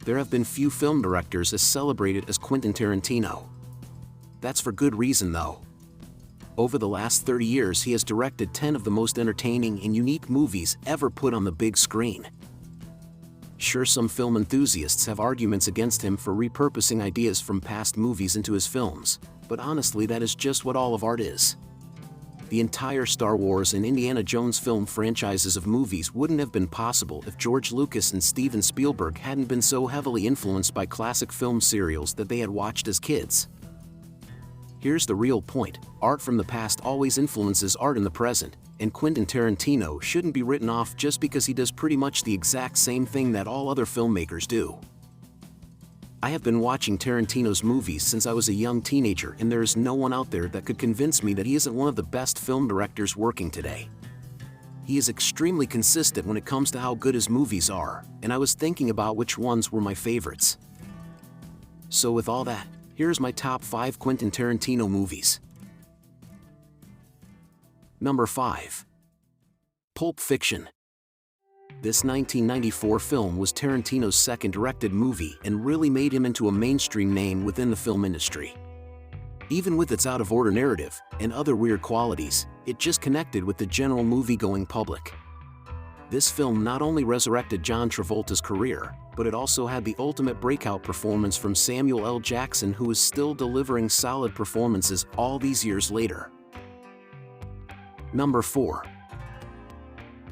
There have been few film directors as celebrated as Quentin Tarantino. That's for good reason though. Over the last 30 years he has directed 10 of the most entertaining and unique movies ever put on the big screen. Sure, some film enthusiasts have arguments against him for repurposing ideas from past movies into his films, but honestly that is just what all of art is. The entire Star Wars and Indiana Jones film franchises of movies wouldn't have been possible if George Lucas and Steven Spielberg hadn't been so heavily influenced by classic film serials that they had watched as kids. Here's the real point: art from the past always influences art in the present, and Quentin Tarantino shouldn't be written off just because he does pretty much the exact same thing that all other filmmakers do. I have been watching Tarantino's movies since I was a young teenager, and there is no one out there that could convince me that he isn't one of the best film directors working today. He is extremely consistent when it comes to how good his movies are, and I was thinking about which ones were my favorites. So with all that, here's my top 5 Quentin Tarantino movies. Number 5. Pulp Fiction. This 1994 film was Tarantino's second directed movie and really made him into a mainstream name within the film industry. Even with its out-of-order narrative and other weird qualities, it just connected with the general movie-going public. This film not only resurrected John Travolta's career, but it also had the ultimate breakout performance from Samuel L. Jackson, who is still delivering solid performances all these years later. Number 4.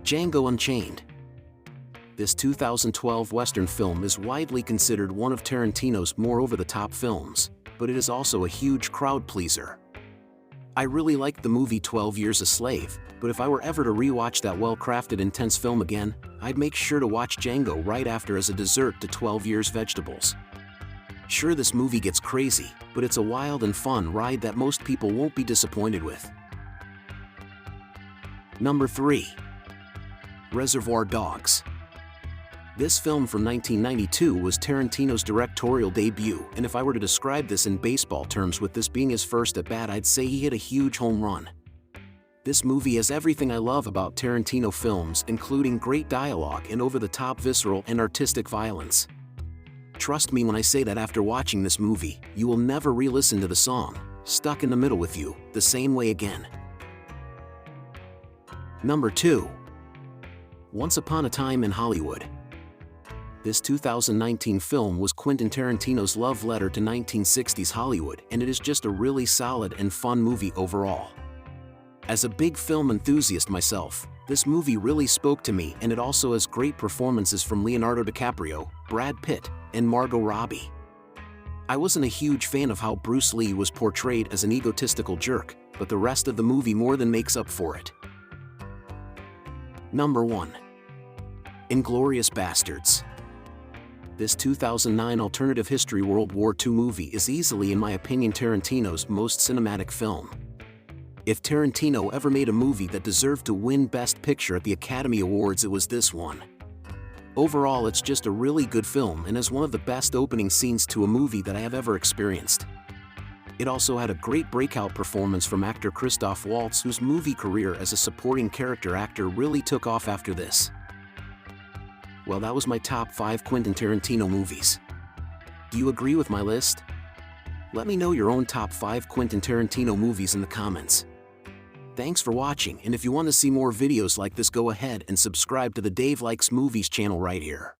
Django Unchained. This 2012 Western film is widely considered one of Tarantino's more over-the-top films, but it is also a huge crowd pleaser. I really liked the movie 12 Years a Slave, but if I were ever to rewatch that well-crafted, intense film again, I'd make sure to watch Django right after as a dessert to 12 Years Vegetables. Sure, this movie gets crazy, but it's a wild and fun ride that most people won't be disappointed with. Number 3. Reservoir Dogs. This film from 1992 was Tarantino's directorial debut, and if I were to describe this in baseball terms, with this being his first at-bat, I'd say he hit a huge home run. This movie has everything I love about Tarantino films, including great dialogue and over-the-top visceral and artistic violence. Trust me when I say that after watching this movie, you will never re-listen to the song, Stuck in the Middle with You, the same way again. Number 2. Once Upon a Time in Hollywood. This 2019 film was Quentin Tarantino's love letter to 1960s Hollywood, and it is just a really solid and fun movie overall. As a big film enthusiast myself, this movie really spoke to me, and it also has great performances from Leonardo DiCaprio, Brad Pitt, and Margot Robbie. I wasn't a huge fan of how Bruce Lee was portrayed as an egotistical jerk, but the rest of the movie more than makes up for it. Number 1. Inglorious Bastards. This 2009 alternative history World War II movie is easily, in my opinion, Tarantino's most cinematic film. If Tarantino ever made a movie that deserved to win Best Picture at the Academy Awards, it was this one. Overall, it's just a really good film and is one of the best opening scenes to a movie that I have ever experienced. It also had a great breakout performance from actor Christoph Waltz, whose movie career as a supporting character actor really took off after this. Well, that was my top 5 Quentin Tarantino movies. Do you agree with my list? Let me know your own top 5 Quentin Tarantino movies in the comments. Thanks for watching, and if you want to see more videos like this, go ahead and subscribe to the Dave Likes Movies channel right here.